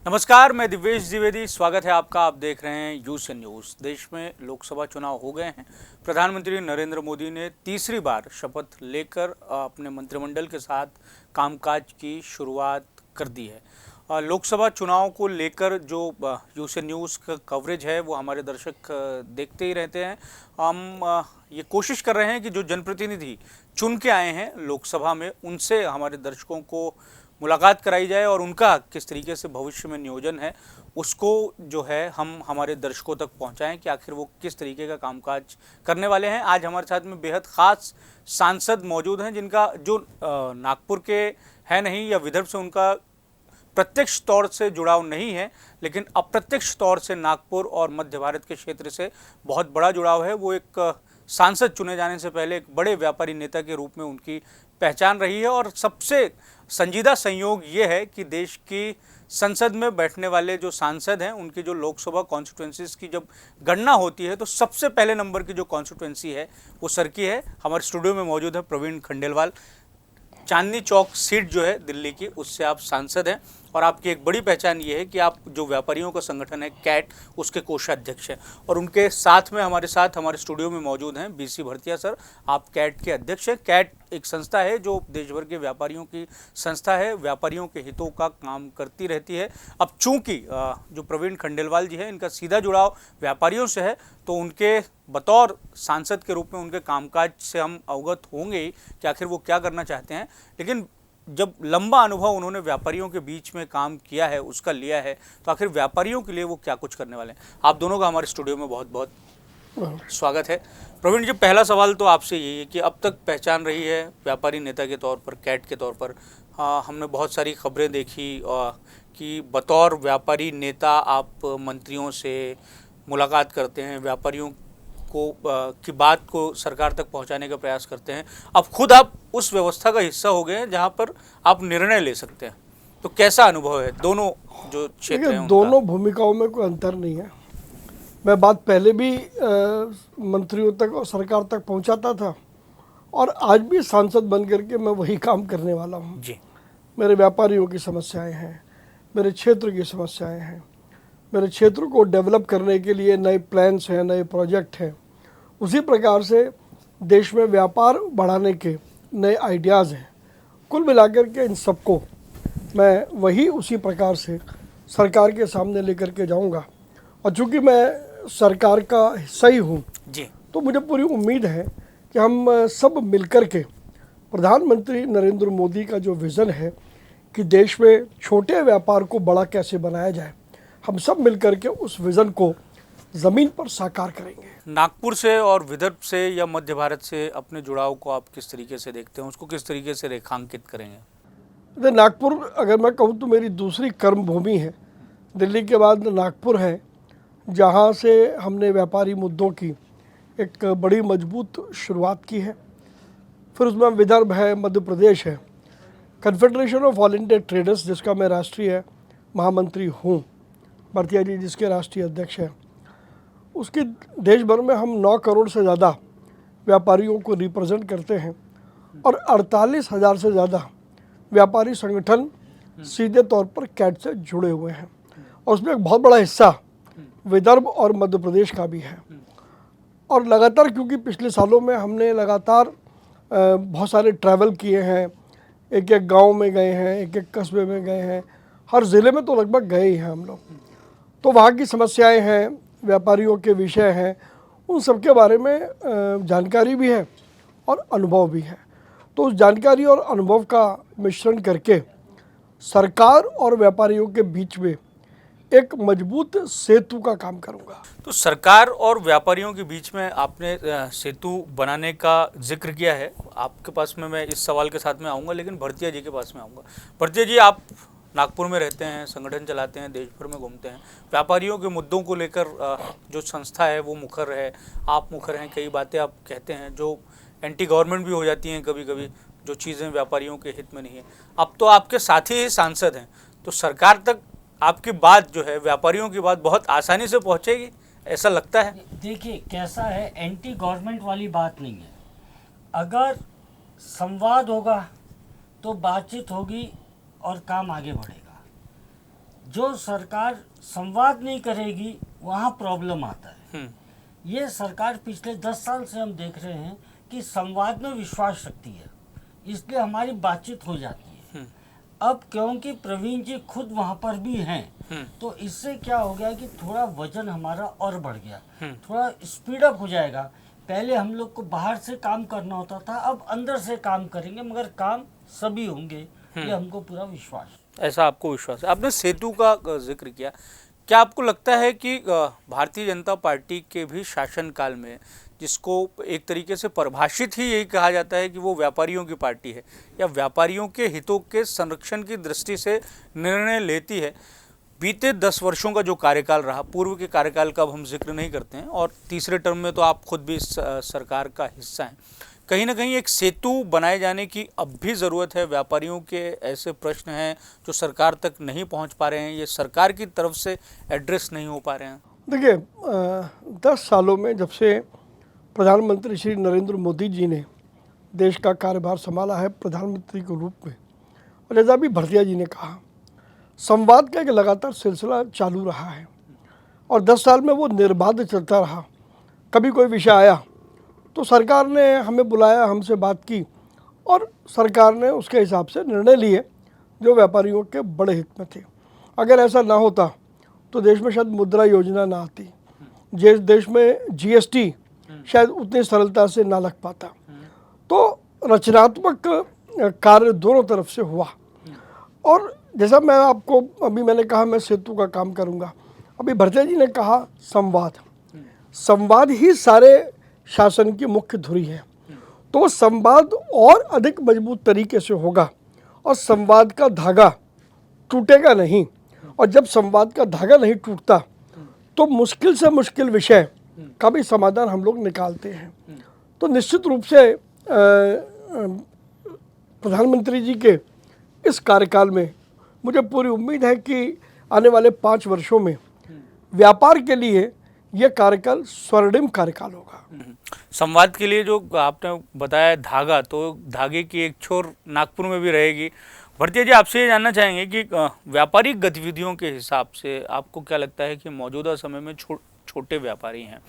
नमस्कार, मैं दिवेश द्विवेदी। स्वागत है आपका। आप देख रहे हैं यूएसएन न्यूज़। देश में लोकसभा चुनाव हो गए हैं। प्रधानमंत्री नरेंद्र मोदी ने तीसरी बार शपथ लेकर अपने मंत्रिमंडल के साथ कामकाज की शुरुआत कर दी है। लोकसभा चुनाव को लेकर जो यूएसएन न्यूज़ का कवरेज है वो हमारे दर्शक देखते ही रहते हैं। हम ये कोशिश कर रहे हैं कि जो जनप्रतिनिधि चुन के आए हैं लोकसभा में, उनसे हमारे दर्शकों को मुलाकात कराई जाए और उनका किस तरीके से भविष्य में नियोजन है उसको जो है हम हमारे दर्शकों तक पहुंचाएं कि आखिर वो किस तरीके का कामकाज करने वाले हैं। आज हमारे साथ में बेहद ख़ास सांसद मौजूद हैं जिनका जो नागपुर के है नहीं या विदर्भ से उनका प्रत्यक्ष तौर से जुड़ाव नहीं है, लेकिन अप्रत्यक्ष तौर से नागपुर और मध्य भारत के क्षेत्र से बहुत बड़ा जुड़ाव है। वो एक सांसद चुने जाने से पहले एक बड़े व्यापारी नेता के रूप में उनकी पहचान रही है। और सबसे संजीदा संयोग ये है कि देश की संसद में बैठने वाले जो सांसद हैं उनकी जो लोकसभा कॉन्स्टिट्यूंसीज की जब गणना होती है तो सबसे पहले नंबर की जो कॉन्स्टिट्यूंसी है वो सर की है। हमारे स्टूडियो में मौजूद है प्रवीण खंडेलवाल। चांदनी चौक सीट जो है दिल्ली की, उससे आप सांसद हैं और आपकी एक बड़ी पहचान ये है कि आप जो व्यापारियों का संगठन है कैट, उसके कोषाध्यक्ष हैं। और उनके साथ में हमारे स्टूडियो में मौजूद हैं बीसी भरतिया सर। आप कैट के अध्यक्ष हैं। कैट एक संस्था है जो देश भर के व्यापारियों की संस्था है, व्यापारियों के हितों का काम करती रहती है। अब चूंकि जो प्रवीण खंडेलवाल जी हैं इनका सीधा जुड़ाव व्यापारियों से है, तो उनके बतौर सांसद के रूप में उनके कामकाज से हम अवगत होंगे ही कि आखिर वो क्या करना चाहते हैं। लेकिन जब लंबा अनुभव उन्होंने व्यापारियों के बीच में काम किया है, उसका लिया है, तो आखिर व्यापारियों के लिए वो क्या कुछ करने वाले हैं। आप दोनों का हमारे स्टूडियो में बहुत बहुत स्वागत है। प्रवीण जी, पहला सवाल तो आपसे यही है कि अब तक पहचान रही है व्यापारी नेता के तौर पर, कैट के तौर पर। हमने बहुत सारी खबरें देखी कि बतौर व्यापारी नेता आप मंत्रियों से मुलाकात करते हैं, व्यापारियों को की बात को सरकार तक पहुंचाने का प्रयास करते हैं। अब खुद आप उस व्यवस्था का हिस्सा हो गए हैं जहां पर आप निर्णय ले सकते हैं, तो कैसा अनुभव है दोनों जो क्षेत्र हैं? दोनों भूमिकाओं में कोई अंतर नहीं है। मैं बात पहले भी मंत्रियों तक और सरकार तक पहुंचाता था और आज भी सांसद बन करके मैं वही काम करने वाला हूं जी। मेरे व्यापारियों की समस्याएं हैं, मेरे क्षेत्र की समस्याएं हैं, मेरे क्षेत्र को डेवलप करने के लिए नए प्लान्स हैं, नए प्रोजेक्ट हैं। उसी प्रकार से देश में व्यापार बढ़ाने के नए आइडियाज़ हैं। कुल मिलाकर के इन सबको मैं वही उसी प्रकार से सरकार के सामने लेकर के जाऊंगा। और चूँकि मैं सरकार का हिस्सा ही हूँ जी। तो मुझे पूरी उम्मीद है कि हम सब मिलकर के प्रधानमंत्री नरेंद्र मोदी का जो विज़न है कि देश में छोटे व्यापार को बड़ा कैसे बनाया जाए, हम सब मिलकर के उस विज़न को ज़मीन पर साकार करेंगे। नागपुर से और विदर्भ से या मध्य भारत से अपने जुड़ाव को आप किस तरीके से देखते हैं, उसको किस तरीके से रेखांकित करेंगे? नागपुर अगर मैं कहूँ तो मेरी दूसरी कर्म भूमि है। दिल्ली के बाद नागपुर है जहाँ से हमने व्यापारी मुद्दों की एक बड़ी मजबूत शुरुआत की है। फिर उसमें विदर्भ है, मध्य प्रदेश है, confederation of all India traders जिसका मैं राष्ट्रीय महामंत्री हूँ, भरतिया जी जिसके राष्ट्रीय अध्यक्ष हैं, उसकी देश भर में हम 9 करोड़ से ज़्यादा व्यापारियों को रिप्रेजेंट करते हैं और 48,000 से ज़्यादा व्यापारी संगठन सीधे तौर पर कैट से जुड़े हुए हैं। और उसमें एक बहुत बड़ा हिस्सा विदर्भ और मध्य प्रदेश का भी है। और लगातार, क्योंकि पिछले सालों में हमने लगातार बहुत सारे ट्रैवल किए हैं, एक एक गांव में गए हैं, एक एक कस्बे में गए हैं, हर ज़िले में तो लगभग गए ही हैं हम लोग। तो वहाँ की समस्याएं हैं, व्यापारियों के विषय हैं, उन सब के बारे में जानकारी भी है और अनुभव भी है। तो उस जानकारी और अनुभव का मिश्रण करके सरकार और व्यापारियों के बीच में एक मजबूत सेतु का काम करूंगा। तो सरकार और व्यापारियों के बीच में आपने सेतु बनाने का जिक्र किया है। आपके पास में मैं इस सवाल के साथ में आऊँगा, लेकिन भरतिया जी के पास में आऊँगा। भरतिया जी, आप नागपुर में रहते हैं, संगठन चलाते हैं, देश भर में घूमते हैं, व्यापारियों के मुद्दों को लेकर जो संस्था है वो मुखर है, आप मुखर हैं, कई बातें आप कहते हैं जो एंटी गवर्नमेंट भी हो जाती हैं कभी कभी, जो चीज़ें व्यापारियों के हित में नहीं है। अब तो आपके साथी ही सांसद हैं, तो सरकार तक आपकी बात जो है, व्यापारियों की बात बहुत आसानी से पहुंचेगी, ऐसा लगता है? देखिए कैसा है, एंटी गवर्नमेंट वाली बात नहीं है। अगर संवाद होगा तो बातचीत होगी और काम आगे बढ़ेगा। जो सरकार संवाद नहीं करेगी वहाँ प्रॉब्लम आता है। ये सरकार पिछले 10 साल से हम देख रहे हैं कि संवाद में विश्वास रखती है, इसलिए हमारी बातचीत हो जाती है। अब क्योंकि प्रवीण जी खुद वहाँ पर भी हैं, तो इससे क्या हो गया कि थोड़ा वजन हमारा और बढ़ गया, थोड़ा स्पीड अप हो जाएगा। पहले हम लोग को बाहर से काम करना होता था, अब अंदर से काम करेंगे, मगर काम सभी होंगे, ये हमको पूरा विश्वास है। ऐसा आपको विश्वास है? आपने सेतु का जिक्र किया, क्या आपको लगता है कि भारतीय जनता पार्टी के भी शासनकाल में, जिसको एक तरीके से परिभाषित ही यही कहा जाता है कि वो व्यापारियों की पार्टी है या व्यापारियों के हितों के संरक्षण की दृष्टि से निर्णय लेती है, बीते 10 वर्षों का जो कार्यकाल रहा, पूर्व के कार्यकाल का अब हम जिक्र नहीं करते हैं, और तीसरे टर्म में तो आप खुद भी इस सरकार का हिस्सा हैं, कहीं ना कहीं एक सेतु बनाए जाने की अब भी ज़रूरत है? व्यापारियों के ऐसे प्रश्न हैं जो सरकार तक नहीं पहुंच पा रहे हैं, ये सरकार की तरफ से एड्रेस नहीं हो पा रहे हैं। देखिए, 10 सालों में जब से प्रधानमंत्री श्री नरेंद्र मोदी जी ने देश का कार्यभार संभाला है प्रधानमंत्री के रूप में, और जैसा भी भरतिया जी ने कहा, संवाद का एक लगातार सिलसिला चालू रहा है और 10 साल में वो निर्बाध चलता रहा। कभी कोई विषय आया तो सरकार ने हमें बुलाया, हमसे बात की और सरकार ने उसके हिसाब से निर्णय लिए जो व्यापारियों के बड़े हित में थे। अगर ऐसा ना होता तो देश में शायद मुद्रा योजना ना आती, देश में जीएसटी शायद उतनी सरलता से ना लग पाता। तो रचनात्मक कार्य दोनों तरफ से हुआ। और जैसा मैं आपको अभी मैंने कहा मैं सेतु का काम करूंगा, अभी भरतिया जी ने कहा संवाद ही सारे शासन की मुख्य धुरी है। तो संवाद और अधिक मजबूत तरीके से होगा और संवाद का धागा टूटेगा नहीं, और जब संवाद का धागा नहीं टूटता तो मुश्किल से मुश्किल विषय का भी समाधान हम लोग निकालते हैं। तो निश्चित रूप से प्रधानमंत्री जी के इस कार्यकाल में मुझे पूरी उम्मीद है कि आने वाले 5 वर्षों में व्यापार के लिए यह कार्यकाल स्वर्णिम कार्यकाल होगा। संवाद के लिए जो आपने बताया धागा, तो धागे की एक छोर नागपुर में भी रहेगी। भरतिया जी, आपसे ये जानना चाहेंगे कि व्यापारिक गतिविधियों के हिसाब से आपको क्या लगता है कि मौजूदा समय में छोटे व्यापारी हैं,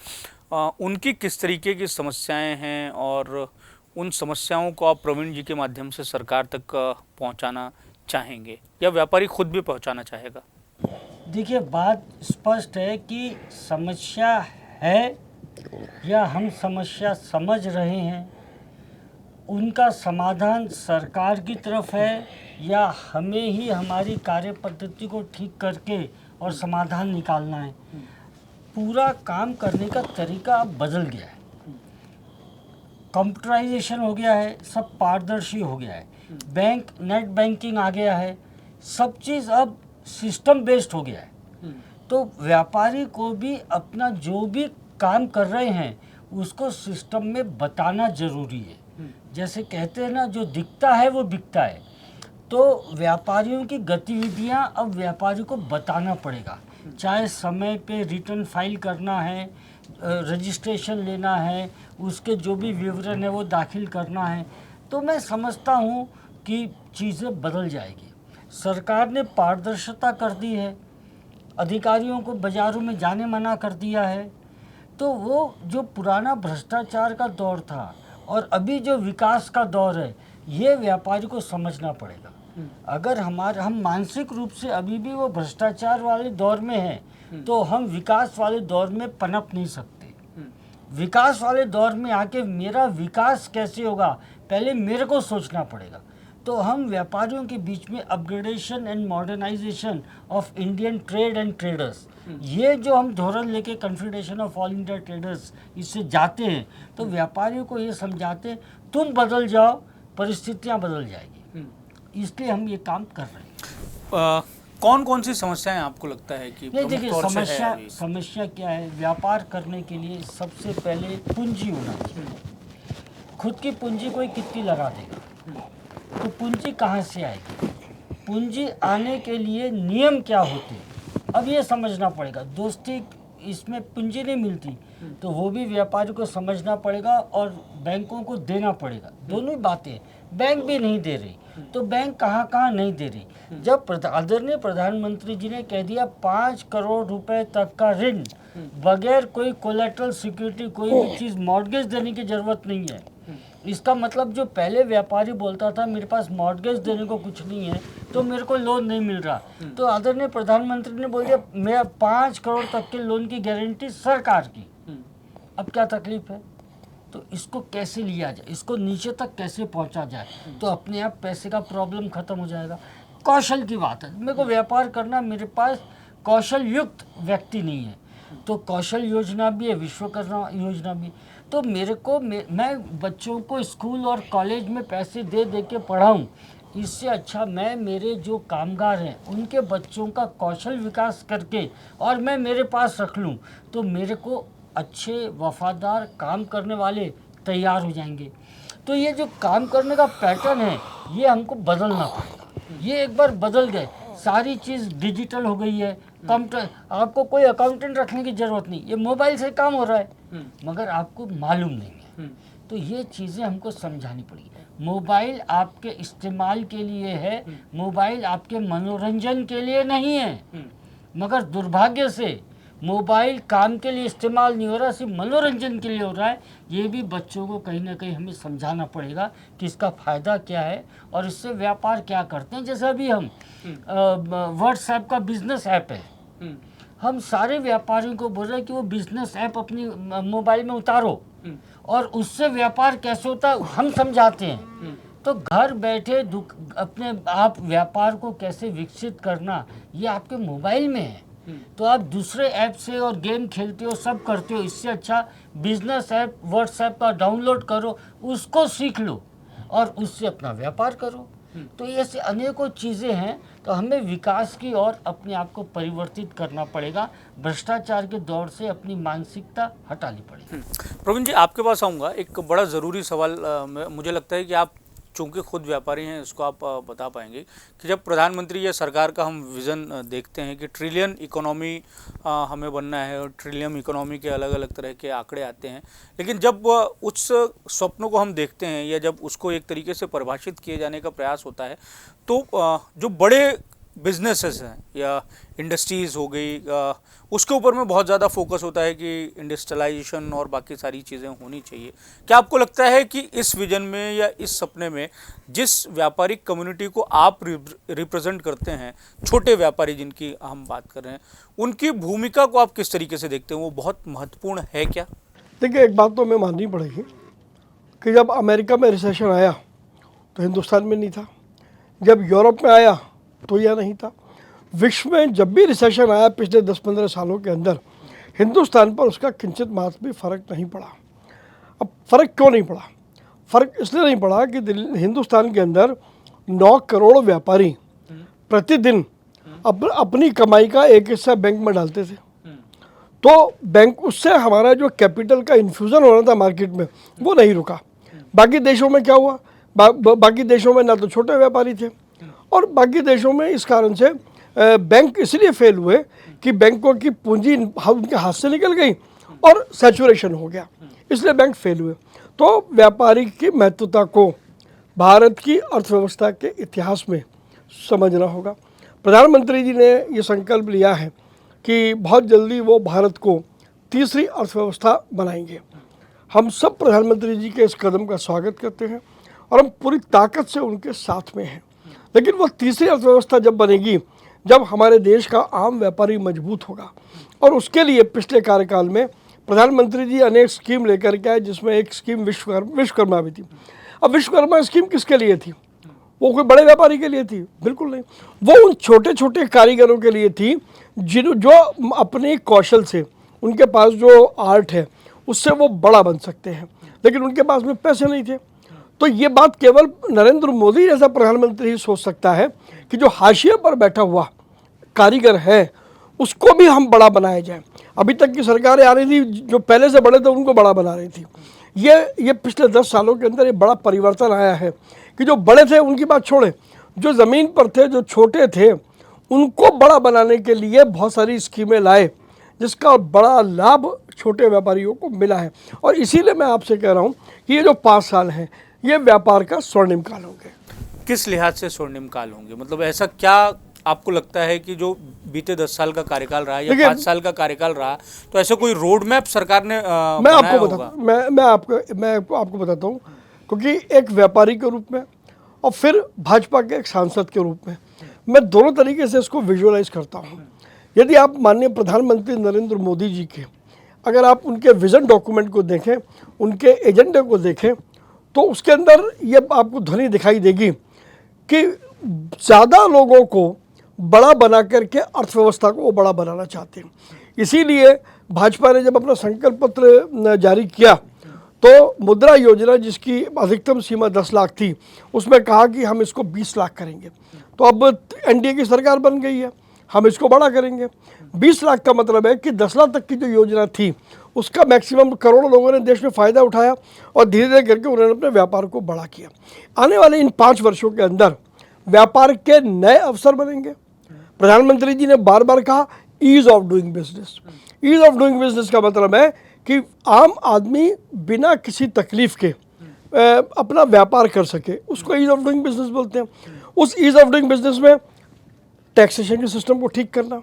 उनकी किस तरीके की समस्याएं हैं और उन समस्याओं को आप प्रवीण जी के माध्यम से सरकार तक पहुंचाना चाहेंगे या व्यापारी खुद भी पहुंचाना चाहेगा? देखिए, बात स्पष्ट है कि समस्या है या हम समस्या समझ रहे हैं, उनका समाधान सरकार की तरफ है या हमें ही हमारी कार्य पद्धति को ठीक करके और समाधान निकालना है। पूरा काम करने का तरीका अब बदल गया है, कंप्यूटराइजेशन हो गया है, सब पारदर्शी हो गया है, बैंक नेट बैंकिंग आ गया है, सब चीज़ अब सिस्टम बेस्ड हो गया है। तो व्यापारी को भी अपना जो भी काम कर रहे हैं उसको सिस्टम में बताना ज़रूरी है। जैसे कहते हैं ना, जो दिखता है वो बिकता है। तो व्यापारियों की गतिविधियां अब व्यापारी को बताना पड़ेगा, चाहे समय पे रिटर्न फाइल करना है, रजिस्ट्रेशन लेना है, उसके जो भी विवरण है वो दाखिल करना है। तो मैं समझता हूँ कि चीज़ें बदल जाएगी। सरकार ने पारदर्शिता कर दी है, अधिकारियों को बाज़ारों में जाने मना कर दिया है। तो वो जो पुराना भ्रष्टाचार का दौर था और अभी जो विकास का दौर है, ये व्यापारी को समझना पड़ेगा। अगर हम मानसिक रूप से अभी भी वो भ्रष्टाचार वाले दौर में हैं, तो हम विकास वाले दौर में पनप नहीं सकते। विकास वाले दौर में आके मेरा विकास कैसे होगा, पहले मेरे को सोचना पड़ेगा। तो हम व्यापारियों के बीच में upgradation and modernisation of Indian trade and traders, ये जो हम धोरण लेके confederation of all India traders इससे जाते हैं, तो व्यापारियों को ये समझाते हैं तुम बदल जाओ, परिस्थितियाँ बदल जाएगी। इसलिए हम ये काम कर रहे हैं। कौन कौन सी समस्याएं आपको लगता है कि नहीं, देखिए, प्रमुख तौर से है? समस्या क्या है? व्यापार करने के लिए सबसे पहले पूंजी होना चाहिए। खुद की पूंजी कोई कितनी लगा देगा, तो पूंजी कहाँ से आएगी? पूंजी आने के लिए नियम क्या होते हैं, अब ये समझना पड़ेगा। दोस्ती इसमें पूंजी नहीं मिलती, तो वो भी व्यापारी को समझना पड़ेगा और बैंकों को देना पड़ेगा। दोनों बातें, बैंक भी नहीं दे रही तो बैंक कहाँ कहाँ नहीं दे रही। जब आदरणीय प्रधानमंत्री जी ने कह दिया 5 करोड़ रुपए तक का ऋण बगैर कोई कोलेटरल सिक्योरिटी, कोई भी चीज़ मॉर्गेज देने की जरूरत नहीं है, इसका मतलब जो पहले व्यापारी बोलता था मेरे पास मॉर्गेज देने को कुछ नहीं है तो मेरे को लोन नहीं मिल रहा, तो आदरणीय प्रधानमंत्री ने बोल दिया मैं 5 करोड़ तक के लोन की गारंटी सरकार की। अब क्या तकलीफ है? तो इसको कैसे लिया जाए, इसको नीचे तक कैसे पहुंचा जाए, तो अपने आप पैसे का प्रॉब्लम खत्म हो जाएगा। कौशल की बात है, मेरे को व्यापार करना, मेरे पास कौशल युक्त व्यक्ति नहीं है, तो कौशल योजना भी है, विश्वकर्मा योजना भी। तो मेरे को मैं बच्चों को स्कूल और कॉलेज में पैसे दे दे के पढ़ाऊँ, इससे अच्छा मैं मेरे जो कामगार हैं उनके बच्चों का कौशल विकास करके और मैं मेरे पास रख लूँ, तो मेरे को अच्छे वफादार काम करने वाले तैयार हो जाएंगे। तो ये जो काम करने का पैटर्न है ये हमको बदलना पड़ेगा। ये एक बार बदल गए, सारी चीज़ डिजिटल हो गई है, कंप्यूटर, आपको कोई अकाउंटेंट रखने की ज़रूरत नहीं, ये मोबाइल से काम हो रहा है, मगर आपको मालूम नहीं है। तो ये चीज़ें हमको समझानी पड़ेगी। मोबाइल आपके इस्तेमाल के लिए है, मोबाइल आपके मनोरंजन के लिए नहीं है, मगर दुर्भाग्य से मोबाइल काम के लिए इस्तेमाल नहीं हो रहा, सिर्फ मनोरंजन के लिए हो रहा है। ये भी बच्चों को कहीं ना कहीं हमें समझाना पड़ेगा कि इसका फ़ायदा क्या है और इससे व्यापार क्या करते हैं। जैसे अभी हम व्हाट्सएप का बिजनेस ऐप है, हम सारे व्यापारियों को बोल रहे हैं कि वो बिजनेस ऐप अपनी मोबाइल में उतारो और उससे व्यापार कैसे होता है हम समझाते हैं। तो घर बैठे अपने आप व्यापार को कैसे विकसित करना ये आपके मोबाइल में है। तो आप दूसरे ऐप से और गेम खेलते हो, सब करते हो, इससे अच्छा बिजनेस ऐप व्हाट्सएप का डाउनलोड करो, उसको सीख लो और उससे अपना व्यापार करो। तो ऐसे अनेकों चीज़ें हैं, तो हमें विकास की ओर अपने आप को परिवर्तित करना पड़ेगा। भ्रष्टाचार के दौर से अपनी मानसिकता हटानी पड़ेगी। प्रवीण जी, आपके पास आऊँगा। एक बड़ा ज़रूरी सवाल मुझे लगता है कि आप चूँकि खुद व्यापारी हैं, इसको आप बता पाएंगे कि जब प्रधानमंत्री या सरकार का हम विज़न देखते हैं कि ट्रिलियन इकोनॉमी हमें बनना है और ट्रिलियन इकोनॉमी के अलग अलग तरह के आंकड़े आते हैं, लेकिन जब उस स्वप्नों को हम देखते हैं या जब उसको एक तरीके से परिभाषित किए जाने का प्रयास होता है, तो जो बड़े बिजनेसेस हैं या इंडस्ट्रीज़ हो गई, उसके ऊपर में बहुत ज़्यादा फोकस होता है कि इंडस्ट्रियलाइजेशन और बाकी सारी चीज़ें होनी चाहिए। क्या आपको लगता है कि इस विजन में या इस सपने में जिस व्यापारिक कम्युनिटी को आप रिप्रेजेंट करते हैं, छोटे व्यापारी जिनकी हम बात कर रहे हैं, उनकी भूमिका को आप किस तरीके से देखते हैं? वो बहुत महत्वपूर्ण है क्या? देखिए, एक बात तो हमें माननी पड़ेगी कि जब अमेरिका में रिसेशन आया तो हिंदुस्तान में नहीं था, जब यूरोप में आया तो यह नहीं था। विश्व में जब भी रिसेशन आया पिछले 10-15 सालों के अंदर, हिंदुस्तान पर उसका किंचित मात्र भी फ़र्क नहीं पड़ा। अब फ़र्क क्यों नहीं पड़ा? फ़र्क इसलिए नहीं पड़ा कि हिंदुस्तान के अंदर 9 करोड़ व्यापारी प्रतिदिन अपनी कमाई का एक हिस्सा बैंक में डालते थे। तो बैंक उससे हमारा जो कैपिटल का इन्फ्यूज़न हो रहा था मार्केट में वो नहीं रुका। बाकी देशों में क्या हुआ? बाकी देशों में ना तो छोटे व्यापारी थे और बाकी देशों में इस कारण से बैंक इसलिए फेल हुए कि बैंकों की पूंजी उनके हाथ से निकल गई और सैचुरेशन हो गया, इसलिए बैंक फेल हुए। तो व्यापारी की महत्वता को भारत की अर्थव्यवस्था के इतिहास में समझना होगा। प्रधानमंत्री जी ने ये संकल्प लिया है कि बहुत जल्दी वो भारत को तीसरी अर्थव्यवस्था बनाएंगे। हम सब प्रधानमंत्री जी के इस कदम का स्वागत करते हैं और हम पूरी ताकत से उनके साथ में हैं। लेकिन वो तीसरी अर्थव्यवस्था जब बनेगी, जब हमारे देश का आम व्यापारी मजबूत होगा, और उसके लिए पिछले कार्यकाल में प्रधानमंत्री जी अनेक स्कीम लेकर के आए, जिसमें एक स्कीम विश्वकर्मा भी थी। अब विश्वकर्मा स्कीम किसके लिए थी? वो कोई बड़े व्यापारी के लिए थी? बिल्कुल नहीं। वो उन छोटे छोटे कारीगरों के लिए थी जो अपने कौशल से, उनके पास जो आर्ट है उससे वो बड़ा बन सकते हैं, लेकिन उनके पास में पैसे नहीं थे। तो ये बात केवल नरेंद्र मोदी जैसा प्रधानमंत्री ही सोच सकता है कि जो हाशिए पर बैठा हुआ कारीगर है उसको भी हम बड़ा बनाया जाए। अभी तक की सरकारें आ रही थी, जो पहले से बड़े थे उनको बड़ा बना रही थी। ये पिछले 10 सालों के अंदर ये बड़ा परिवर्तन आया है कि जो बड़े थे उनकी बात छोड़े, जो ज़मीन पर थे, जो छोटे थे, उनको बड़ा बनाने के लिए बहुत सारी स्कीमें लाए, जिसका बड़ा लाभ छोटे व्यापारियों को मिला है। और इसीलिए मैं आपसे कह रहा हूँ कि ये जो 5 साल हैं ये व्यापार का स्वर्णिम काल होंगे। किस लिहाज से स्वर्णिम काल होंगे? मतलब ऐसा क्या आपको लगता है कि जो बीते 10 साल का कार्यकाल रहा या 5 साल का कार्यकाल रहा, तो ऐसा कोई रोड मैप सरकार ने मैं बनाया आपको होगा? बताता मैं आपको बताता हूँ, क्योंकि एक व्यापारी के रूप में और फिर भाजपा के एक सांसद के रूप में मैं दोनों तरीके से इसको विजुअलाइज करता हूँ। यदि आप माननीय प्रधानमंत्री नरेंद्र मोदी जी के अगर आप उनके विज़न डॉक्यूमेंट को देखें, उनके एजेंडे को देखें, तो उसके अंदर ये आपको ध्वनि दिखाई देगी कि ज़्यादा लोगों को बड़ा बना करके अर्थव्यवस्था को वो बड़ा बनाना चाहते हैं। इसीलिए भाजपा ने जब अपना संकल्प पत्र जारी किया तो मुद्रा योजना जिसकी अधिकतम सीमा 10 लाख थी, उसमें कहा कि हम इसको 20 लाख करेंगे। तो अब एनडीए की सरकार बन गई है, हम इसको बड़ा करेंगे। 20 लाख का मतलब है कि 10 लाख तक की जो योजना थी उसका मैक्सिमम करोड़ों लोगों ने देश में फ़ायदा उठाया और धीरे धीरे करके उन्होंने अपने व्यापार को बड़ा किया। आने वाले इन 5 वर्षों के अंदर व्यापार के नए अवसर बनेंगे। प्रधानमंत्री जी ने बार बार कहा ease of doing business. Ease of doing business का मतलब है कि आम आदमी बिना किसी तकलीफ के अपना व्यापार कर सके, उसको ईज ऑफ डूइंग बिजनेस बोलते हैं। उस ईज ऑफ डूइंग बिजनेस में टैक्सेशन के सिस्टम को ठीक करना,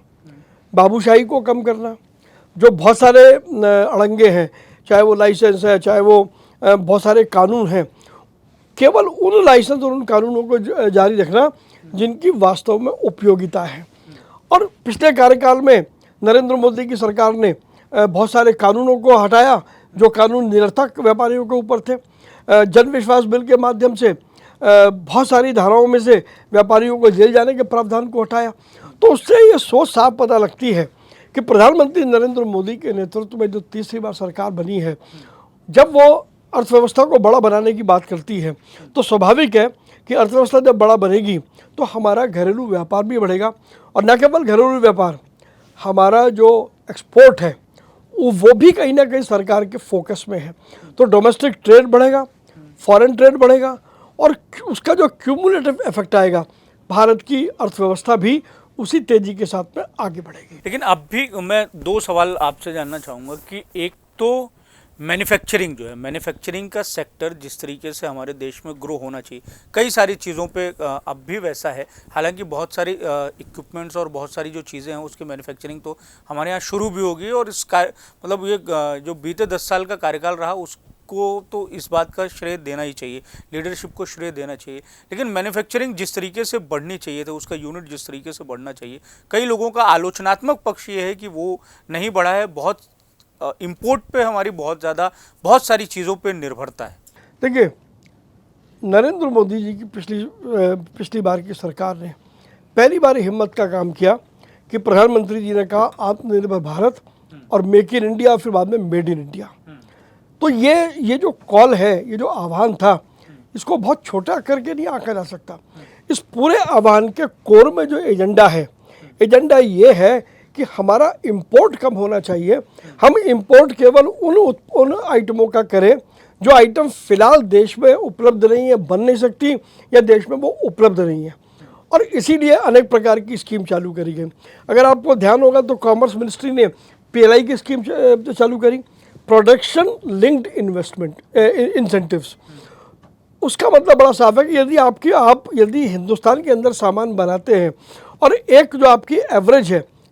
बाबूशाही को कम करना, जो बहुत सारे अड़ंगे हैं, चाहे वो लाइसेंस है, चाहे वो बहुत सारे कानून हैं, केवल उन लाइसेंस और उन कानूनों को जारी रखना जिनकी वास्तव में उपयोगिता है। और पिछले कार्यकाल में नरेंद्र मोदी की सरकार ने बहुत सारे कानूनों को हटाया जो कानून निरर्थक व्यापारियों के ऊपर थे। जन विश्वास बिल के माध्यम से बहुत सारी धाराओं में से व्यापारियों को जेल जाने के प्रावधान को हटाया। तो उससे ये सोच साफ पता लगती है कि प्रधानमंत्री नरेंद्र मोदी के नेतृत्व में जो तीसरी बार सरकार बनी है, जब वो अर्थव्यवस्था को बड़ा बनाने की बात करती है तो स्वाभाविक है कि अर्थव्यवस्था जब बड़ा बनेगी तो हमारा घरेलू व्यापार भी बढ़ेगा। और न केवल घरेलू व्यापार, हमारा जो एक्सपोर्ट है वो भी कहीं ना कहीं सरकार के फोकस में है। तो डोमेस्टिक ट्रेड बढ़ेगा, फॉरेन ट्रेड बढ़ेगा और उसका जो क्यूमुलेटिव इफेक्ट आएगा, भारत की अर्थव्यवस्था भी उसी तेजी के साथ में आगे बढ़ेगी। लेकिन अब भी मैं 2 सवाल आपसे जानना चाहूँगा कि एक तो मैन्युफैक्चरिंग जो है, मैन्युफैक्चरिंग का सेक्टर जिस तरीके से हमारे देश में ग्रो होना चाहिए, कई सारी चीज़ों पे अब भी वैसा है। हालांकि बहुत सारी इक्विपमेंट्स और बहुत सारी जो चीज़ें हैं उसकी मैन्युफैक्चरिंग तो हमारे यहाँ शुरू भी होगी और मतलब ये जो बीते 10 साल का कार्यकाल रहा उसको तो इस बात का श्रेय देना ही चाहिए, लीडरशिप को श्रेय देना चाहिए। लेकिन मैन्युफैक्चरिंग जिस तरीके से बढ़नी चाहिए था, उसका यूनिट जिस तरीके से बढ़ना चाहिए, कई लोगों का आलोचनात्मक पक्ष ये है कि वो नहीं बढ़ा है। बहुत इंपोर्ट पे हमारी बहुत सारी चीज़ों पे निर्भरता है। देखिए, नरेंद्र मोदी जी की पिछली बार की सरकार ने पहली बार हिम्मत का काम किया कि प्रधानमंत्री जी ने कहा आत्मनिर्भर भारत और मेक इन इंडिया, फिर बाद में मेड इन इंडिया। तो ये जो कॉल है, ये जो आह्वान था, इसको बहुत छोटा करके नहीं आंका जा सकता। इस पूरे आह्वान के कोर में जो एजेंडा है, एजेंडा ये है कि हमारा इंपोर्ट कम होना चाहिए। हम इंपोर्ट केवल उन आइटमों का करें जो आइटम फिलहाल देश में उपलब्ध नहीं है, बन नहीं सकती या देश में वो उपलब्ध नहीं है। और इसीलिए अनेक प्रकार की स्कीम चालू करी गई। अगर आपको ध्यान होगा तो कॉमर्स मिनिस्ट्री ने PLI की स्कीम चालू करी, प्रोडक्शन लिंक्ड इन्वेस्टमेंट इंसेंटिव्स। उसका मतलब बड़ा साफ है कि यदि हिंदुस्तान के अंदर सामान बनाते हैं और एक जो आपकी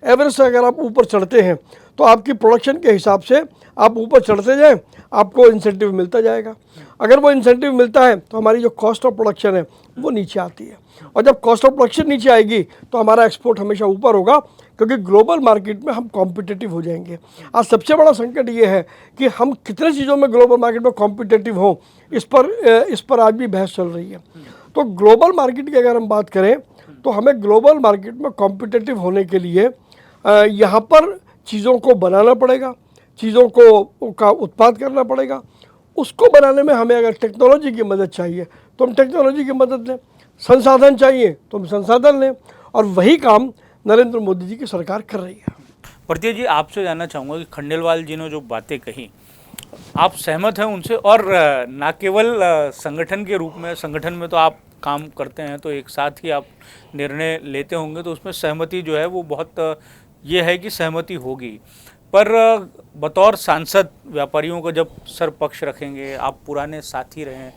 एवरेज से अगर आप ऊपर चढ़ते हैं तो आपकी प्रोडक्शन के हिसाब से आप ऊपर चढ़ते जाएं, आपको इंसेंटिव मिलता जाएगा। अगर वो इंसेंटिव मिलता है तो हमारी जो कॉस्ट ऑफ प्रोडक्शन है वो नीचे आती है, और जब कॉस्ट ऑफ प्रोडक्शन नीचे आएगी तो हमारा एक्सपोर्ट हमेशा ऊपर होगा, क्योंकि ग्लोबल मार्केट में हम कॉम्पिटिटिव हो जाएंगे। आज सबसे बड़ा संकट ये है कि हम कितने चीज़ों में ग्लोबल मार्केट में कॉम्पिटिटिव हों, इस पर आज भी बहस चल रही है। तो ग्लोबल मार्केट की अगर हम बात करें तो हमें ग्लोबल मार्केट में कॉम्पिटिटिव होने के लिए यहाँ पर चीज़ों को बनाना पड़ेगा, चीज़ों को का उत्पाद करना पड़ेगा। उसको बनाने में हमें अगर टेक्नोलॉजी की मदद चाहिए तो हम टेक्नोलॉजी की मदद लें, संसाधन चाहिए तो हम संसाधन लें, और वही काम नरेंद्र मोदी जी की सरकार कर रही है। भारतीय जी, आपसे जानना चाहूँगा कि खंडेलवाल जी ने जो बातें कही, आप सहमत हैं उनसे? और ना केवल संगठन के रूप में, संगठन में तो आप काम करते हैं तो एक साथ ही आप निर्णय लेते होंगे, तो उसमें सहमति जो है वो बहुत ये है कि सहमति होगी, पर बतौर सांसद व्यापारियों को जब सर पक्ष रखेंगे, आप पुराने साथी रहे हैं,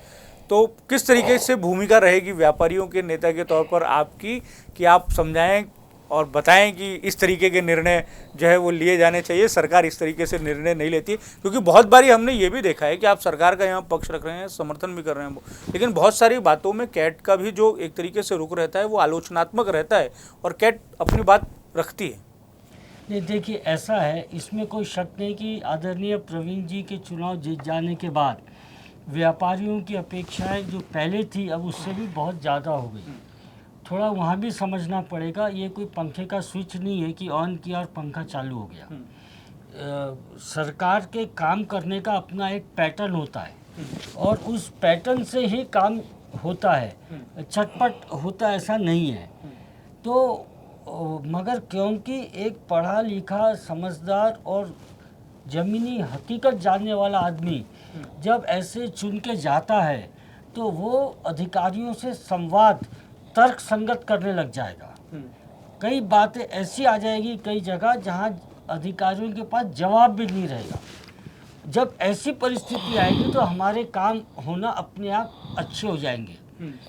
तो किस तरीके से भूमिका रहेगी व्यापारियों के नेता के तौर पर आपकी, कि आप समझाएं और बताएं कि इस तरीके के निर्णय जो है वो लिए जाने चाहिए, सरकार इस तरीके से निर्णय नहीं लेती? क्योंकि बहुत बारी हमने ये भी देखा है कि आप सरकार का यहाँ पक्ष रख रहे हैं, समर्थन भी कर रहे हैं, लेकिन बहुत सारी बातों में कैट का भी जो एक तरीके से रुख रहता है वो आलोचनात्मक रहता है और कैट अपनी बात रखती है। नहीं, देखिए ऐसा है, इसमें कोई शक नहीं कि आदरणीय प्रवीण जी के चुनाव जीत जाने के बाद व्यापारियों की अपेक्षाएं जो पहले थी अब उससे भी बहुत ज़्यादा हो गई। थोड़ा वहाँ भी समझना पड़ेगा, ये कोई पंखे का स्विच नहीं है कि ऑन किया और पंखा चालू हो गया। सरकार के काम करने का अपना एक पैटर्न होता है और उस पैटर्न से ही काम होता है, छटपट होता ऐसा नहीं है। तो मगर क्योंकि एक पढ़ा लिखा समझदार और ज़मीनी हकीकत जानने वाला आदमी जब ऐसे चुन के जाता है तो वो अधिकारियों से संवाद तर्क संगत करने लग जाएगा। कई बातें ऐसी आ जाएगी कई जगह जहाँ अधिकारियों के पास जवाब भी नहीं रहेगा। जब ऐसी परिस्थिति आएगी तो हमारे काम होना अपने आप अच्छे हो जाएंगे।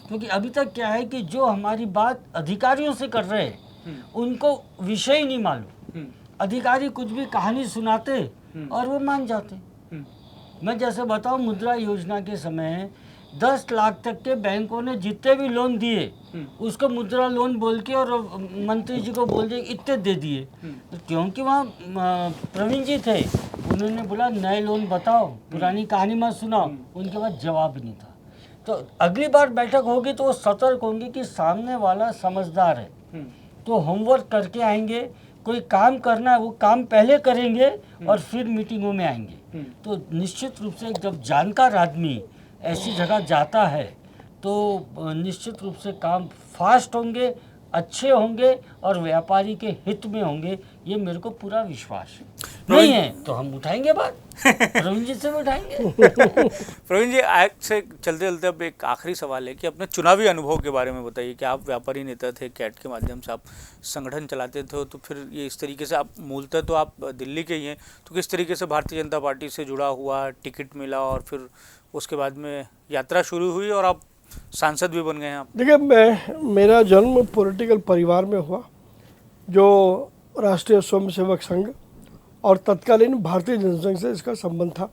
क्योंकि अभी तक क्या है कि जो हमारी बात अधिकारियों से कर रहे हैं उनको विषय ही नहीं मालूम। अधिकारी कुछ भी कहानी सुनाते और वो मान जाते। मैं जैसे बताऊं, मुद्रा योजना के समय 10 लाख तक के बैंकों ने जितने भी लोन दिए उसको मुद्रा लोन बोल के और मंत्री जी को बोल दिए इतने दे दिए। क्योंकि वहाँ प्रवीण जी थे, उन्होंने बोला नए लोन बताओ, पुरानी कहानी मत सुनाओ। उनके पास जवाब नहीं था। तो अगली बार बैठक होगी तो वो सतर्क होंगे कि सामने वाला समझदार है, तो होमवर्क करके आएंगे, कोई काम करना है वो काम पहले करेंगे और फिर मीटिंगों में आएंगे। तो निश्चित रूप से जब जानकार आदमी ऐसी जगह जाता है तो निश्चित रूप से काम फास्ट होंगे, अच्छे होंगे और व्यापारी के हित में होंगे, ये मेरे को पूरा विश्वास है। नहीं है तो हम उठाएंगे बात, प्रवीण जी से भी उठाएंगे। प्रवीण जी, आज से चलते चलते अब एक आखिरी सवाल है कि अपने चुनावी अनुभव के बारे में बताइए कि आप व्यापारी नेता थे, कैट के माध्यम से आप संगठन चलाते थे, तो फिर ये इस तरीके से आप मूलतः तो आप दिल्ली के ही हैं, तो किस तरीके से भारतीय जनता पार्टी से जुड़ा हुआ, टिकट मिला और फिर उसके बाद में यात्रा शुरू हुई और आप सांसद भी बन गए हैं आप? देखिए, मेरा जन्म पॉलिटिकल परिवार में हुआ जो राष्ट्रीय स्वयंसेवक संघ और तत्कालीन भारतीय जनसंघ से इसका संबंध था।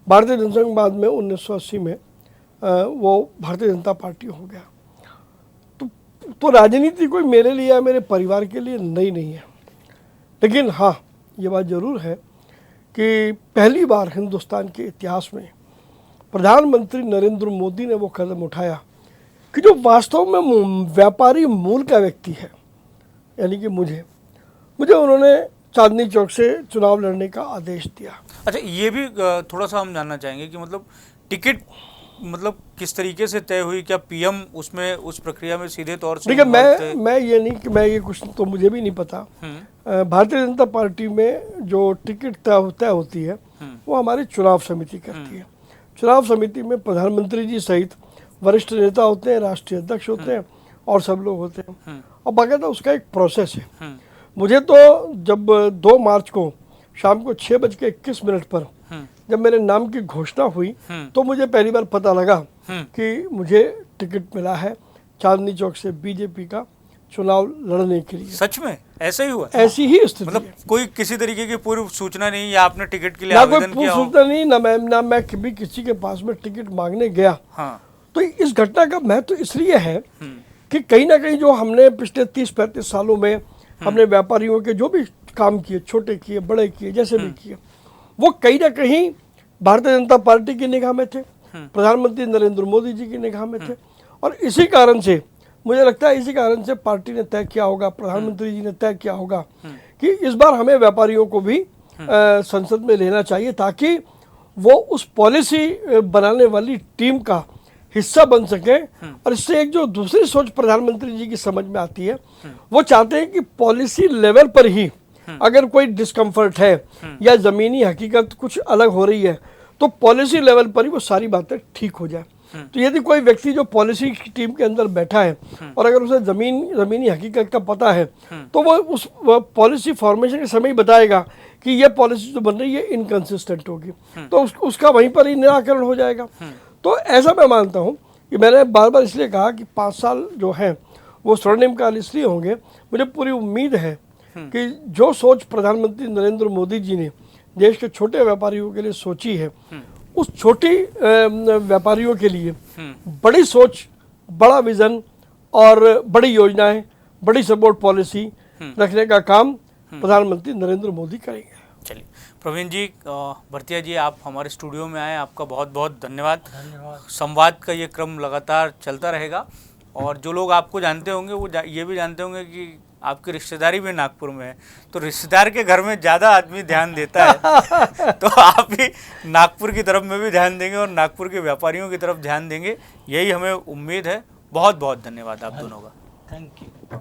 भारतीय जनसंघ बाद में 1980 में वो भारतीय जनता पार्टी हो गया। तो राजनीति कोई मेरे लिए या मेरे परिवार के लिए नई नहीं है। लेकिन हाँ, ये बात ज़रूर है कि पहली बार हिंदुस्तान के इतिहास में प्रधानमंत्री नरेंद्र मोदी ने वो कदम उठाया कि जो वास्तव में व्यापारी मूल का व्यक्ति है, यानी कि मुझे उन्होंने चांदनी चौक से चुनाव लड़ने का आदेश दिया। अच्छा, ये भी थोड़ा सा हम जानना चाहेंगे कि मतलब टिकट मतलब किस तरीके से तय हुई? क्या पीएम उसमें उस प्रक्रिया में सीधे तौर से? देखिए, मैं ये नहीं कि मैं ये कुछ तो मुझे भी नहीं पता। भारतीय जनता पार्टी में जो टिकट तय होती है वो हमारी चुनाव समिति करती है। चुनाव समिति में प्रधानमंत्री जी सहित वरिष्ठ नेता होते हैं, राष्ट्रीय अध्यक्ष होते हैं और सब लोग होते हैं और बाकायदा उसका एक प्रोसेस है। मुझे तो जब 2 मार्च को शाम को 6:21 पर जब मेरे नाम की घोषणा हुई तो मुझे पहली बार पता लगा कि मुझे टिकट मिला है चांदनी चौक से बीजेपी का चुनाव लड़ने के लिए। सच में ऐसा ही हुआ? ऐसी ही स्थिति, मतलब कोई किसी तरीके की पूर्व सूचना नहीं, या आपने टिकट के लिए ना कोई आवेदन पूर्व किया हो? सूचना नहीं, ना मैं कभी किसी के पास में टिकट मांगने गया। हाँ। तो इस घटना का महत्व इसलिए है कि कहीं ना कहीं जो हमने पिछले 30-35 सालों में हमने व्यापारियों के जो भी काम किए, छोटे किए, बड़े किए, जैसे भी किए, वो कहीं ना कहीं भारतीय जनता पार्टी की निगाह में थे, प्रधानमंत्री नरेंद्र मोदी जी की निगाह में थे। और इसी कारण से मुझे लगता है, इसी कारण से पार्टी ने तय किया होगा, प्रधानमंत्री जी ने तय किया होगा कि इस बार हमें व्यापारियों को भी संसद में लेना चाहिए ताकि वो उस पॉलिसी बनाने वाली टीम का हिस्सा बन सके। और इससे एक जो दूसरी सोच प्रधानमंत्री जी की समझ में आती है, वो चाहते हैं कि पॉलिसी लेवल पर ही अगर कोई डिस्कम्फर्ट है या ज़मीनी हकीकत कुछ अलग हो रही है तो पॉलिसी लेवल पर ही वो सारी बातें ठीक हो जाए। तो यदि कोई व्यक्ति जो पॉलिसी की टीम के अंदर बैठा है और अगर उसे ज़मीनी हकीकत का पता है तो वो उस पॉलिसी फॉर्मेशन के समय ही बताएगा कि ये पॉलिसी जो बन रही है इनकन्सिस्टेंट होगी, तो उसका वहीं पर ही निराकरण हो जाएगा। तो ऐसा मैं मानता हूँ कि मैंने बार बार इसलिए कहा कि 5 साल जो हैं वो स्वर्णिम काल इसलिए होंगे, मुझे पूरी उम्मीद है कि जो सोच प्रधानमंत्री नरेंद्र मोदी जी ने देश के छोटे व्यापारियों के लिए सोची है, उस छोटी व्यापारियों के लिए बड़ी सोच, बड़ा विज़न और बड़ी योजनाएं, बड़ी सपोर्ट पॉलिसी रखने का काम प्रधानमंत्री नरेंद्र मोदी करेंगे। चलिए प्रवीण जी, भरतिया जी, आप हमारे स्टूडियो में आए, आपका बहुत बहुत धन्यवाद। संवाद का ये क्रम लगातार चलता रहेगा और जो लोग आपको जानते होंगे वो ये भी जानते होंगे कि आपकी रिश्तेदारी भी नागपुर में है, तो रिश्तेदार के घर में ज़्यादा आदमी ध्यान देता है तो आप भी नागपुर की तरफ में भी ध्यान देंगे और नागपुर के व्यापारियों की तरफ ध्यान देंगे, यही हमें उम्मीद है। बहुत बहुत धन्यवाद आप दोनों का। Thank you.